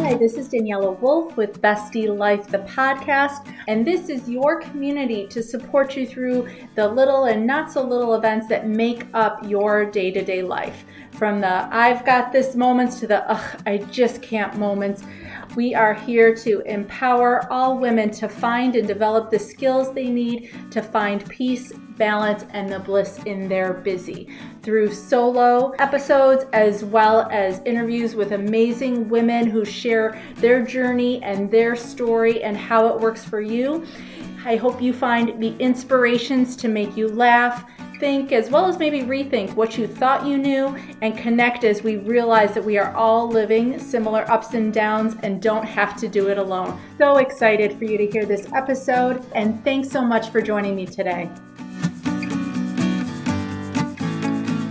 Hi, this is Daniela Wolf with Bestie Life, the podcast, and this is your community to support you through the little and not so little events that make up your day-to-day life. From the I've got this moments to the I just can't moments. We are here to empower all women to find and develop the skills they need to find peace, balance, and the bliss in their busy. Through solo episodes as well as interviews with amazing women who share their journey and their story and how it works for you. I hope you find the inspirations to make you laugh, think, as well as maybe rethink what you thought you knew, and connect as we realize that we are all living similar ups and downs and don't have to do it alone. So excited for you to hear this episode, and thanks so much for joining me today.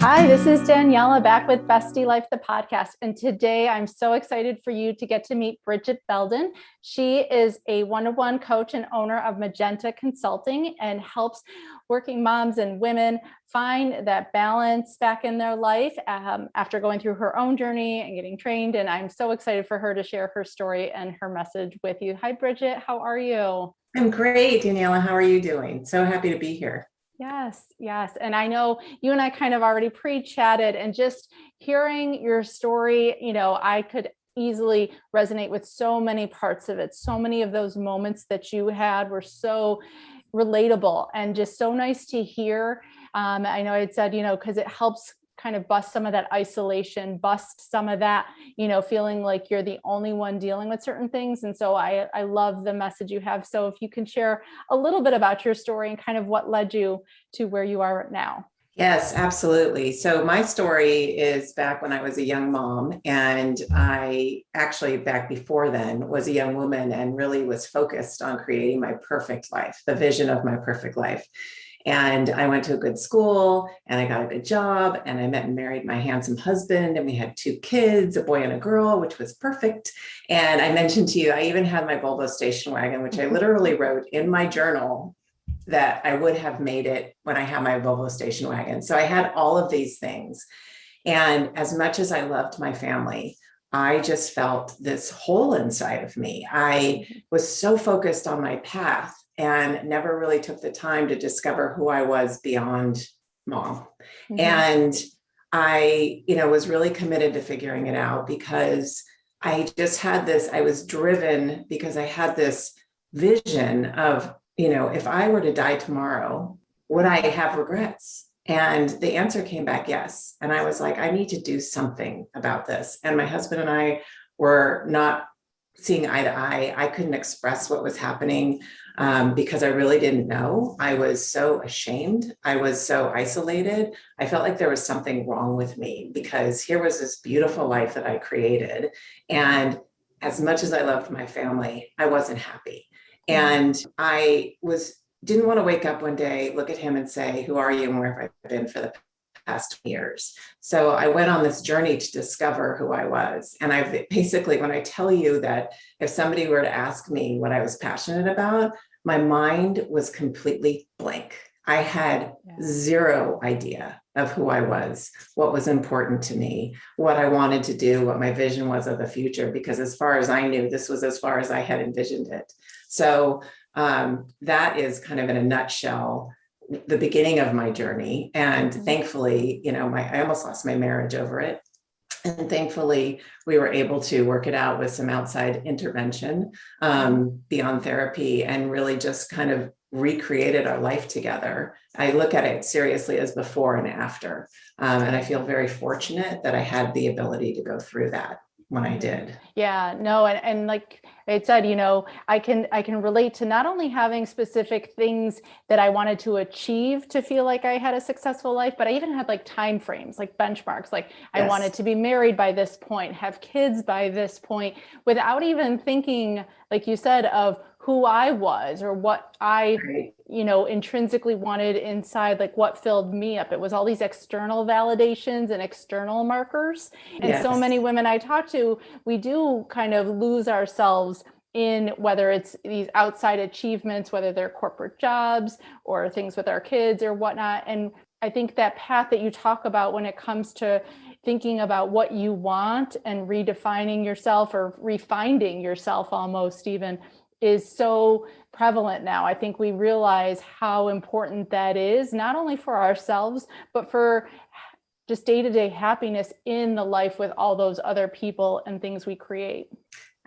Hi, this is Daniela back with Bestie Life, the podcast. And today I'm so excited for you to get to meet Bridget Belden. She is a one-to-one coach and owner of Magenta Consulting and helps working moms and women find that balance back in their life after going through her own journey and getting trained. And I'm so excited for her to share her story and her message with you. Hi, Bridget. How are you? I'm great, Daniela. How are you doing? So happy to be here. Yes. And I know you and I kind of already pre-chatted, and just hearing your story, I could easily resonate with so many parts of it. So many of those moments that you had were so relatable and just so nice to hear. I know I'd said, because it helps kind of bust some of that isolation, bust some of that, feeling like you're the only one dealing with certain things. And so I love the message you have. So if you can share a little bit about your story and kind of what led you to where you are now. Yes, absolutely. So my story is back when I was a young mom, and I actually back before then was a young woman and really was focused on creating my perfect life, the vision of my perfect life. And I went to a good school and I got a good job and I met and married my handsome husband, and we had 2 kids, a boy and a girl, which was perfect. And I mentioned to you, I even had my Volvo station wagon, which I literally wrote in my journal that I would have made it when I had my Volvo station wagon. So I had all of these things. And as much as I loved my family, I just felt this hole inside of me. I was so focused on my path and never really took the time to discover who I was beyond mom. Mm-hmm. And I, was really committed to figuring it out because I just had this, I was driven because I had this vision of, if I were to die tomorrow, would I have regrets? And the answer came back, yes. And I was like, I need to do something about this. And my husband and I were not seeing eye to eye. I couldn't express what was happening because I really didn't know. I was so ashamed. I was so isolated. I felt like there was something wrong with me because here was this beautiful life that I created. And as much as I loved my family, I wasn't happy. And I didn't want to wake up one day, look at him and say, who are you and where have I been for the past years? So I went on this journey to discover who I was. And I basically, when I tell you that if somebody were to ask me what I was passionate about, my mind was completely blank. I had zero idea of who I was, what was important to me, what I wanted to do, what my vision was of the future, because as far as I knew, this was as far as I had envisioned it. So that is kind of in a nutshell the beginning of my journey. And thankfully, I almost lost my marriage over it. And thankfully, we were able to work it out with some outside intervention beyond therapy, and really just kind of recreated our life together. I look at it seriously as before and after. And I feel very fortunate that I had the ability to go through that when I did. Yeah, no. And like I said, I can relate to not only having specific things that I wanted to achieve to feel like I had a successful life, but I even had like time frames, like benchmarks, like I wanted to be married by this point, have kids by this point, without even thinking, like you said, of who I was or what I, intrinsically wanted inside, like what filled me up. It was all these external validations and external markers. And so many women I talk to, we do kind of lose ourselves in whether it's these outside achievements, whether they're corporate jobs or things with our kids or whatnot. And I think that path that you talk about when it comes to thinking about what you want and redefining yourself or refinding yourself almost even is so prevalent now. I think we realize how important that is, not only for ourselves, but for just day-to-day happiness in the life with all those other people and things we create.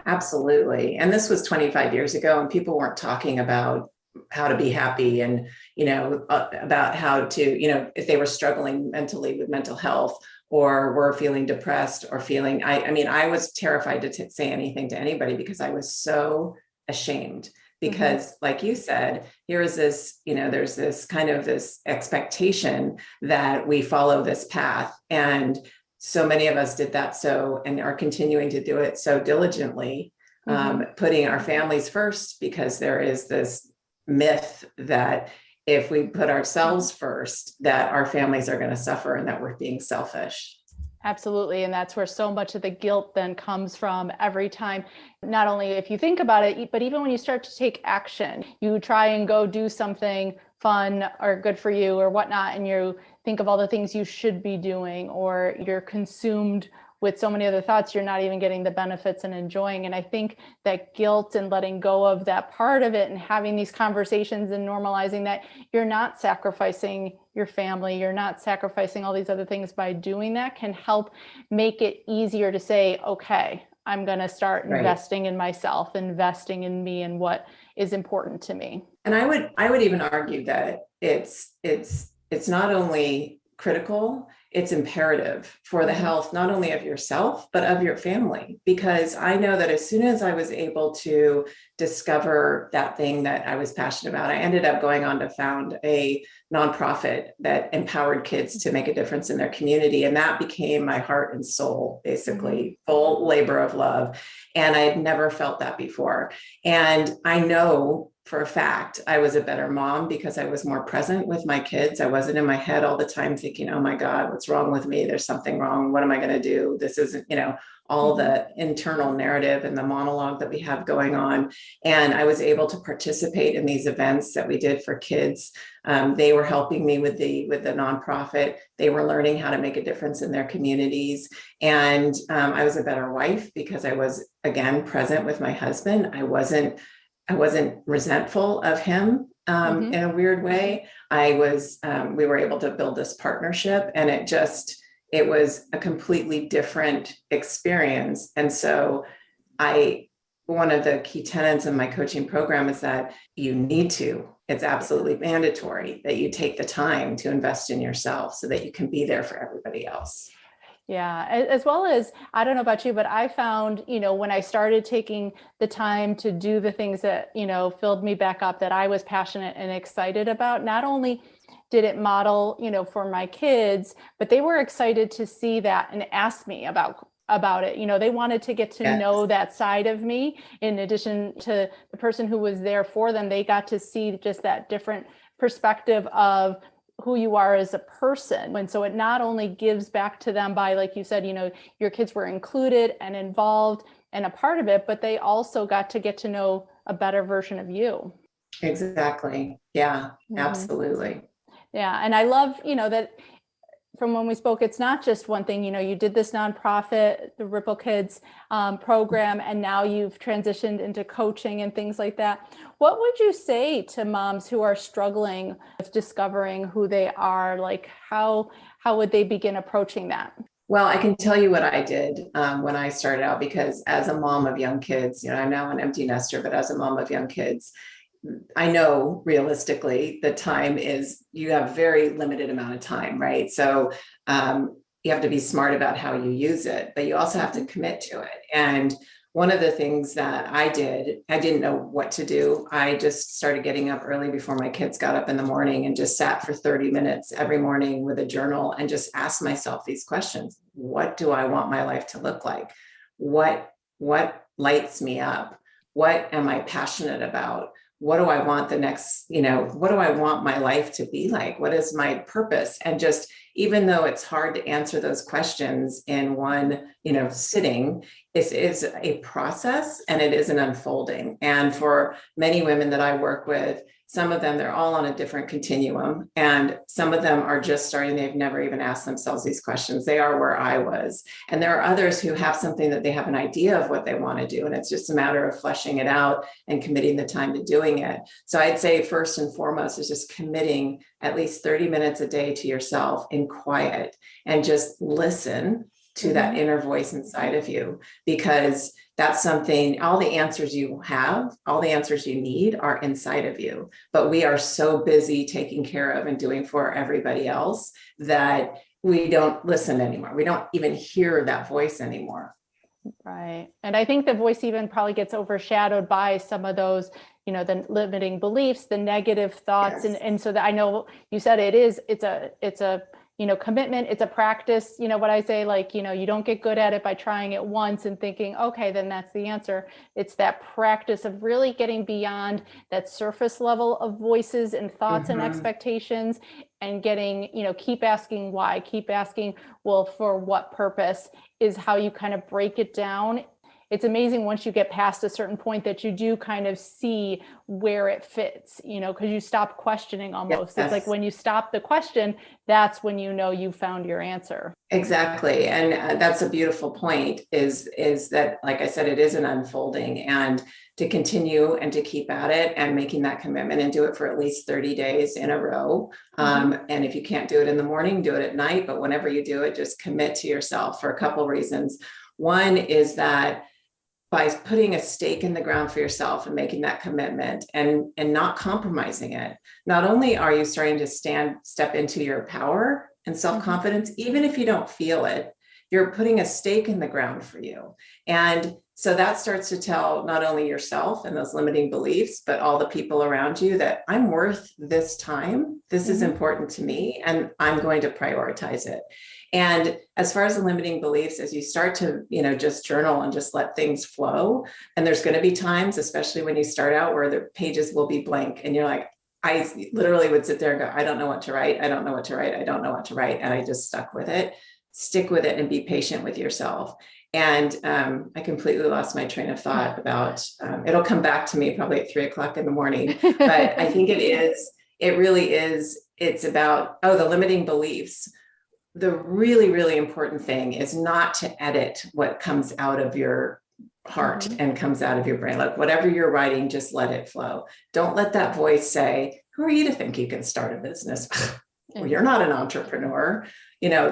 Absolutely. And this was 25 years ago, and people weren't talking about how to be happy and, about how to, if they were struggling mentally with mental health or were feeling depressed or feeling, I was terrified to say anything to anybody because I was so ashamed. Because like you said, here is this, there's this kind of this expectation that we follow this path. And so many of us did that and are continuing to do it so diligently, putting our families first, because there is this myth that if we put ourselves first, that our families are going to suffer and that we're being selfish. Absolutely. And that's where so much of the guilt then comes from every time, not only if you think about it, but even when you start to take action, you try and go do something fun or good for you or whatnot, and you think of all the things you should be doing, or you're consumed with so many other thoughts, you're not even getting the benefits and enjoying. And I think that guilt and letting go of that part of it and having these conversations and normalizing that you're not sacrificing your family, you're not sacrificing all these other things by doing that, can help make it easier to say, okay, I'm going to start investing in myself, investing in me and what is important to me. And I would even argue that it's not only critical, it's imperative for the health, not only of yourself, but of your family. Because I know that as soon as I was able to discover that thing that I was passionate about, I ended up going on to found a nonprofit that empowered kids to make a difference in their community. And that became my heart and soul, basically, full labor of love. And I had never felt that before. And I know for a fact, I was a better mom because I was more present with my kids. I wasn't in my head all the time thinking, oh my God, what's wrong with me? There's something wrong. What am I going to do? This isn't, all the internal narrative and the monologue that we have going on. And I was able to participate in these events that we did for kids. They were helping me with the nonprofit. They were learning how to make a difference in their communities. And I was a better wife because I was, again, present with my husband. I wasn't resentful of him in a weird way. We were able to build this partnership, and it was a completely different experience. And so one of the key tenets of my coaching program is that it's absolutely mandatory that you take the time to invest in yourself so that you can be there for everybody else. Yeah, as well as, I don't know about you, but I found, when I started taking the time to do the things that, filled me back up, that I was passionate and excited about, not only did it model, for my kids, but they were excited to see that and ask me about it. They wanted to get to know that side of me. In addition to the person who was there for them, they got to see just that different perspective of who you are as a person. And so it not only gives back to them by, like you said, your kids were included and involved and a part of it, but they also got to know a better version of you. Exactly. Yeah, absolutely. Yeah. And I love, that from when we spoke, it's not just one thing. You did this nonprofit, the Ripple Kids program, and now you've transitioned into coaching and things like that. What would you say to moms who are struggling with discovering who they are? Like, how would they begin approaching that? Well, I can tell you what I did when I started out, because as a mom of young kids, I'm now an empty nester, but as a mom of young kids, I know realistically the time is, you have very limited amount of time, right? So you have to be smart about how you use it, but you also have to commit to it. And one of the things that I did, I didn't know what to do. I just started getting up early before my kids got up in the morning and just sat for 30 minutes every morning with a journal and just asked myself these questions. What do I want my life to look like? What lights me up? What am I passionate about? What do I want the next, what do I want my life to be like? What is my purpose? And just even though it's hard to answer those questions in one, sitting, this is a process and it is an unfolding. And for many women that I work with, some of them, they're all on a different continuum. And some of them are just starting. They've never even asked themselves these questions. They are where I was. And there are others who have something that they have an idea of what they want to do. And it's just a matter of fleshing it out and committing the time to doing it. So I'd say first and foremost is just committing at least 30 minutes a day to yourself in quiet and just listen to that inner voice inside of you, because that's something, all the answers you have, all the answers you need are inside of you. But we are so busy taking care of and doing for everybody else that we don't listen anymore. We don't even hear that voice anymore. Right. And I think the voice even probably gets overshadowed by some of those, the limiting beliefs, the negative thoughts. Yes. And so that I know you said it's a commitment, it's a practice, what I say, like, you don't get good at it by trying it once and thinking, okay, then that's the answer. It's that practice of really getting beyond that surface level of voices and thoughts and expectations, and getting, keep asking why, keep asking, well, for what purpose, is how you kind of break it down. It's amazing once you get past a certain point that you do kind of see where it fits, because you stop questioning almost. Yes. It's like when you stop the question, that's when you found your answer. Exactly. And that's a beautiful point, is that, like I said, it is an unfolding, and to continue and to keep at it and making that commitment and do it for at least 30 days in a row. And if you can't do it in the morning, do it at night. But whenever you do it, just commit to yourself for a couple of reasons. One is that by putting a stake in the ground for yourself and making that commitment and not compromising it, not only are you starting to step into your power and self-confidence, even if you don't feel it, you're putting a stake in the ground for you. And so that starts to tell not only yourself and those limiting beliefs, but all the people around you that I'm worth this time. This is important to me, and I'm going to prioritize it. And as far as the limiting beliefs, as you start to, just journal and just let things flow, and there's going to be times, especially when you start out, where the pages will be blank and you're like, I literally would sit there and go, I don't know what to write. I don't know what to write. I don't know what to write. And I just stuck with it. Stick with it and be patient with yourself. And I completely lost my train of thought about, it'll come back to me probably at 3:00 in the morning, but I think it really is, it's about, the limiting beliefs. The really, really important thing is not to edit what comes out of your heart and comes out of your brain. Like whatever you're writing, just let it flow. Don't let that voice say, who are you to think you can start a business? Well, you're not an entrepreneur.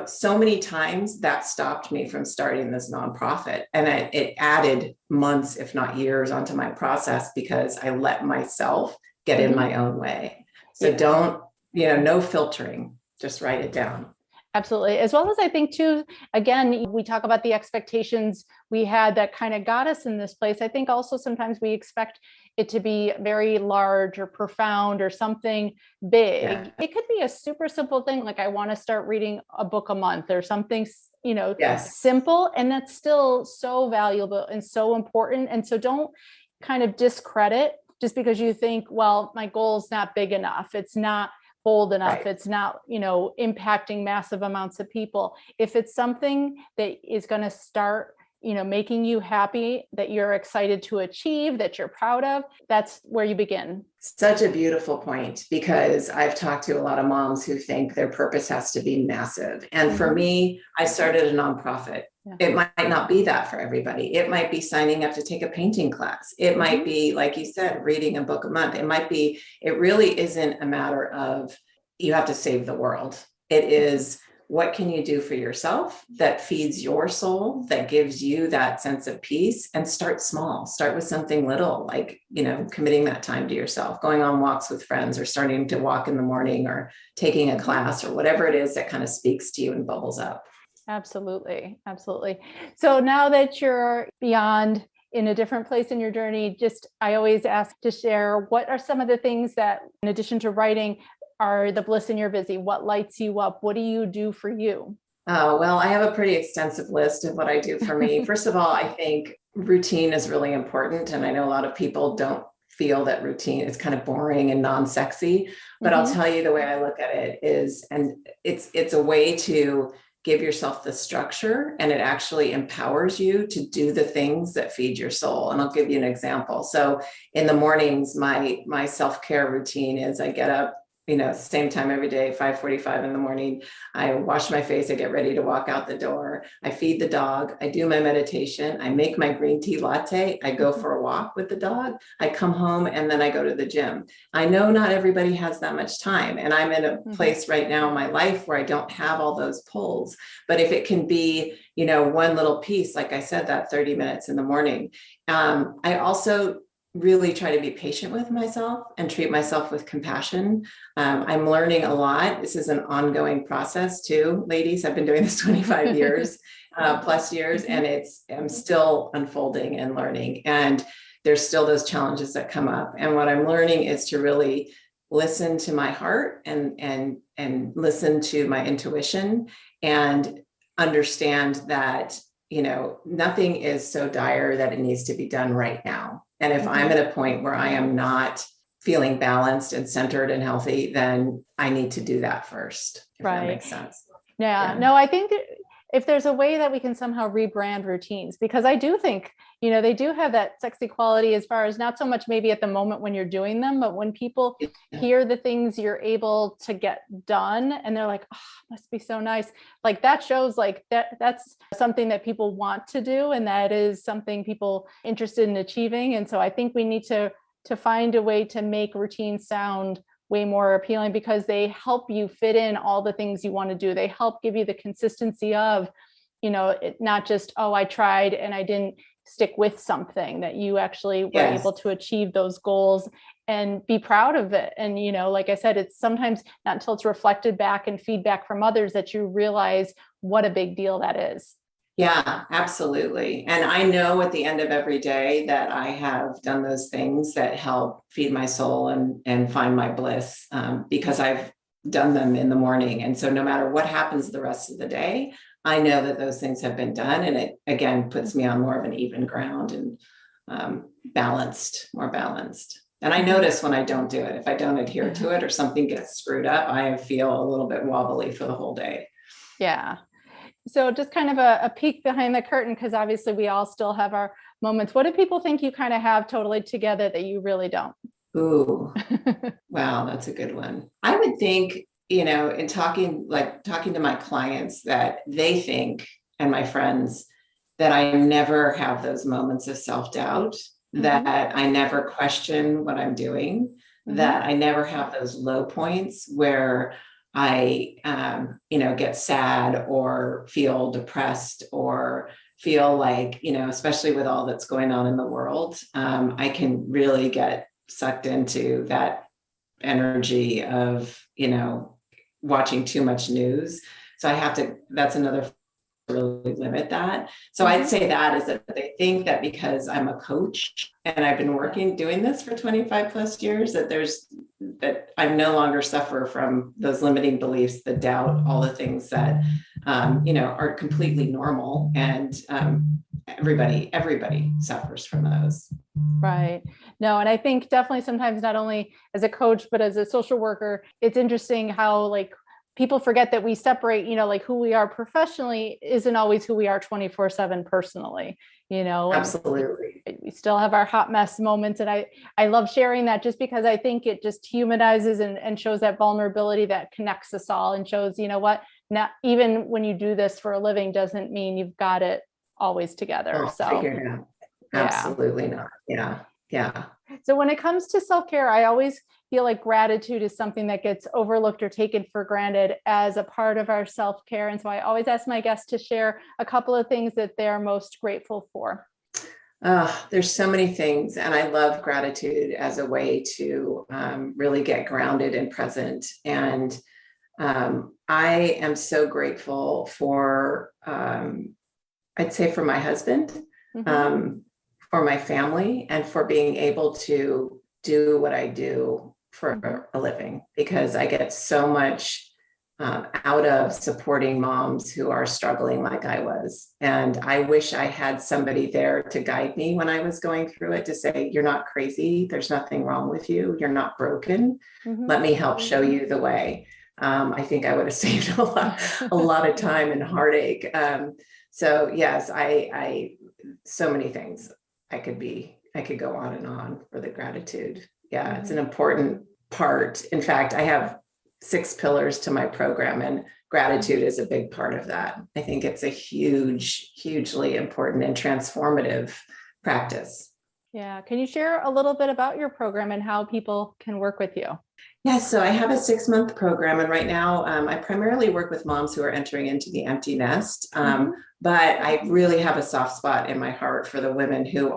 So many times that stopped me from starting this nonprofit. And it added months, if not years, onto my process, because I let myself get in my own way. So don't, no filtering, just write it down. Absolutely. As well as I think too, again, we talk about the expectations we had that kind of got us in this place. I think also sometimes we expect it to be very large or profound or something big. Yeah. It could be a super simple thing, like I want to start reading a book a month or something, simple. And that's still so valuable and so important. And so don't kind of discredit just because you think, well, my goal is not big enough. It's not bold enough. Right. It's not, impacting massive amounts of people. If it's something that is going to start, making you happy, that you're excited to achieve, that you're proud of, that's where you begin. Such a beautiful point, because I've talked to a lot of moms who think their purpose has to be massive. And for me, I started a nonprofit. Yeah. It might not be that for everybody. It might be signing up to take a painting class. It might be, like you said, reading a book a month. It really isn't a matter of you have to save the world. It is, what can you do for yourself that feeds your soul, that gives you that sense of peace? And start small. Start with something little, like, committing that time to yourself, going on walks with friends, or starting to walk in the morning, or taking a class, or whatever it is that kind of speaks to you and bubbles up. Absolutely. Absolutely. So now that you're beyond, in a different place in your journey, I always ask to share, what are some of the things that, in addition to writing, are the bliss in your busy? What lights you up? What do you do for you? Oh, well, I have a pretty extensive list of what I do for me. First of all, I think routine is really important. And I know a lot of people don't feel that routine is kind of boring and non-sexy. But I'll tell you the way I look at it is, and it's a way to give yourself the structure, and it actually empowers you to do the things that feed your soul. And I'll give you an example. So in the mornings, my self-care routine is I get up, same time every day, 5:45 in the morning. I wash my face, I get ready to walk out the door. I feed the dog, I do my meditation, I make my green tea latte, I go for a walk with the dog, I come home, and then I go to the gym. I know not everybody has that much time. And I'm in a place right now in my life where I don't have all those pulls. But if it can be, one little piece, like I said, that 30 minutes in the morning. I also really try to be patient with myself and treat myself with compassion. I'm learning a lot. This is an ongoing process too, ladies. I've been doing this 25 years, plus years, and I'm still unfolding and learning. And there's still those challenges that come up. And what I'm learning is to really listen to my heart and listen to my intuition and understand that, nothing is so dire that it needs to be done right now. And if I'm at a point where I am not feeling balanced and centered and healthy, then I need to do that first, if that makes sense. Yeah. No, I think if there's a way that we can somehow rebrand routines, because I do think, they do have that sexy quality as far as not so much maybe at the moment when you're doing them, but when people hear the things you're able to get done and they're like, oh, must be so nice. Like that shows like that's something that people want to do. And that is something people interested in achieving. And so I think we need to find a way to make routines sound way more appealing, because they help you fit in all the things you want to do. They help give you the consistency of, not just, oh, I tried and I didn't stick with something, that you actually were able to achieve those goals and be proud of it. And, like I said, it's sometimes not until it's reflected back and feedback from others that you realize what a big deal that is. Yeah, absolutely. And I know at the end of every day that I have done those things that help feed my soul and find my bliss, because I've done them in the morning. And so no matter what happens the rest of the day, I know that those things have been done. And it, again, puts me on more of an even ground and more balanced. And I notice when I don't do it, if I don't adhere to it or something gets screwed up, I feel a little bit wobbly for the whole day. Yeah. So just kind of a peek behind the curtain, because obviously we all still have our moments. What do people think you kind of have totally together that you really don't? Ooh, wow, that's a good one. I would think, in talking to my clients, that they think, and my friends, that I never have those moments of self-doubt, that I never question what I'm doing, that I never have those low points where I, get sad or feel depressed or feel like, especially with all that's going on in the world, I can really get sucked into that energy of, watching too much news. So that's another really limit that. So I'd say that is that they think that because I'm a coach and I've been doing this for 25 plus years, that I no longer suffer from those limiting beliefs, the doubt, all the things that, are completely normal. And everybody suffers from those. Right. No, and I think definitely sometimes not only as a coach, but as a social worker, it's interesting how people forget that we separate, who we are professionally isn't always who we are 24/7 personally, Absolutely. We still have our hot mess moments. And I love sharing that just because I think it just humanizes and shows that vulnerability that connects us all and shows, not even when you do this for a living doesn't mean you've got it always together. Figured out. Absolutely not. Yeah. Yeah. So when it comes to self-care, I always feel like gratitude is something that gets overlooked or taken for granted as a part of our self-care. And so I always ask my guests to share a couple of things that they're most grateful for. There's so many things. And I love gratitude as a way to really get grounded and present. And I am so grateful for, I'd say for my husband, for my family, and for being able to do what I do for a living, because I get so much out of supporting moms who are struggling like I was. And I wish I had somebody there to guide me when I was going through it, to say, you're not crazy. There's nothing wrong with you. You're not broken. Let me help show you the way. I think I would have saved a lot of time and heartache. So yes, I so many things I could go on and on for the gratitude. Yeah, it's an important part. In fact, I have 6 pillars to my program, and gratitude is a big part of that. I think it's a hugely important and transformative practice. Yeah. Can you share a little bit about your program and how people can work with you? Yes, so I have a 6-month program, and right now I primarily work with moms who are entering into the empty nest. But I really have a soft spot in my heart for the women who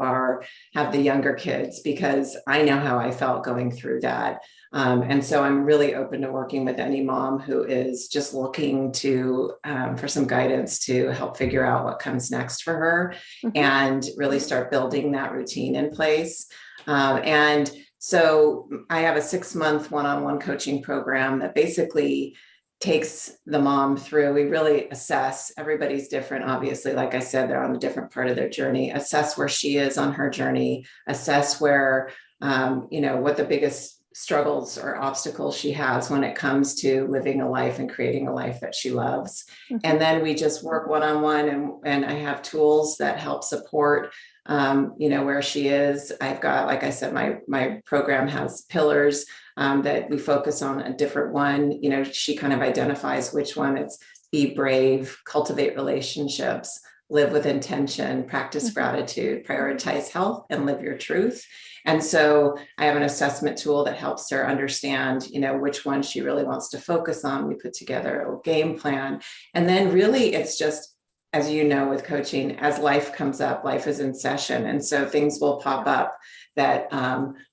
have the younger kids, because I know how I felt going through that. And so I'm really open to working with any mom who is just looking for some guidance to help figure out what comes next for her and really start building that routine in place. And so I have a 6-month one-on-one coaching program that basically takes the mom through. We really assess, everybody's different. Obviously, like I said, they're on a different part of their journey, assess where she is on her journey, assess where, what the biggest struggles or obstacles she has when it comes to living a life and creating a life that she loves. And then we just work one-on-one, and I have tools that help support where she is. I've got, like I said, my program has pillars that we focus on a different one. She kind of identifies which one. It's be brave, cultivate relationships, live with intention, practice gratitude, prioritize health, and live your truth. And so I have an assessment tool that helps her understand, which one she really wants to focus on. We put together a game plan. And then really it's just, as you know, with coaching, as life comes up, life is in session. And so things will pop up that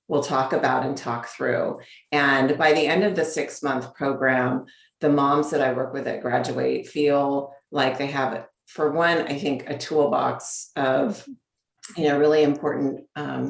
we'll talk about and talk through. And by the end of the 6-month program, the moms that I work with that graduate feel like they have, for one, I think, a toolbox of really important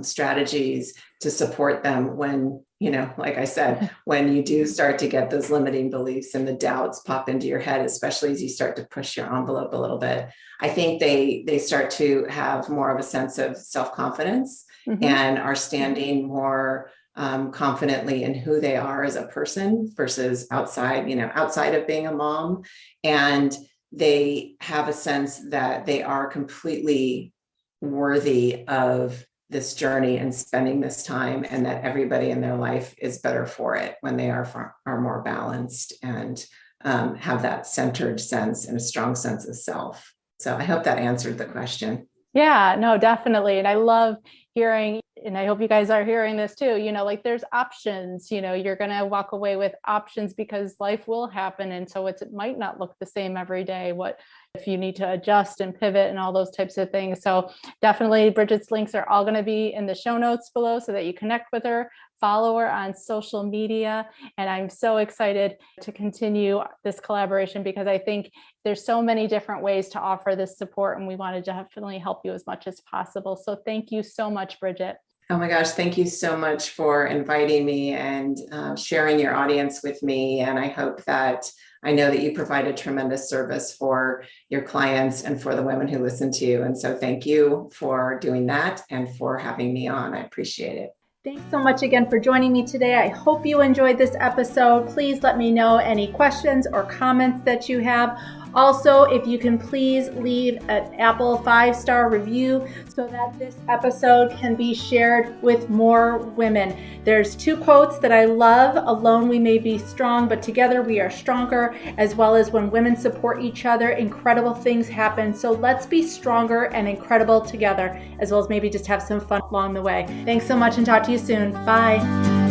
strategies to support them when, like I said, when you do start to get those limiting beliefs and the doubts pop into your head, especially as you start to push your envelope a little bit. I think they start to have more of a sense of self-confidence and are standing more confidently in who they are as a person versus outside of being a mom. And they have a sense that they are completely worthy of this journey and spending this time, and that everybody in their life is better for it when they are more balanced and have that centered sense and a strong sense of self. So I hope that answered the question. Yeah, no, definitely. And I love hearing, and I hope you guys are hearing this too, like there's options, you're going to walk away with options because life will happen. And so it might not look the same every day. What if you need to adjust and pivot and all those types of things? So definitely Bridget's links are all going to be in the show notes below so that you connect with her, follow her on social media. And I'm so excited to continue this collaboration because I think there's so many different ways to offer this support, and we want to definitely help you as much as possible. So thank you so much, Bridget. Oh my gosh, thank you so much for inviting me and sharing your audience with me. And I know that you provide a tremendous service for your clients and for the women who listen to you. And so thank you for doing that and for having me on. I appreciate it. Thanks so much again for joining me today. I hope you enjoyed this episode. Please let me know any questions or comments that you have. Also, if you can please leave an Apple 5-star review so that this episode can be shared with more women. There's 2 quotes that I love. Alone we may be strong, but together we are stronger, as well as when women support each other, incredible things happen. So let's be stronger and incredible together, as well as maybe just have some fun along the way. Thanks so much and talk to you soon. Bye.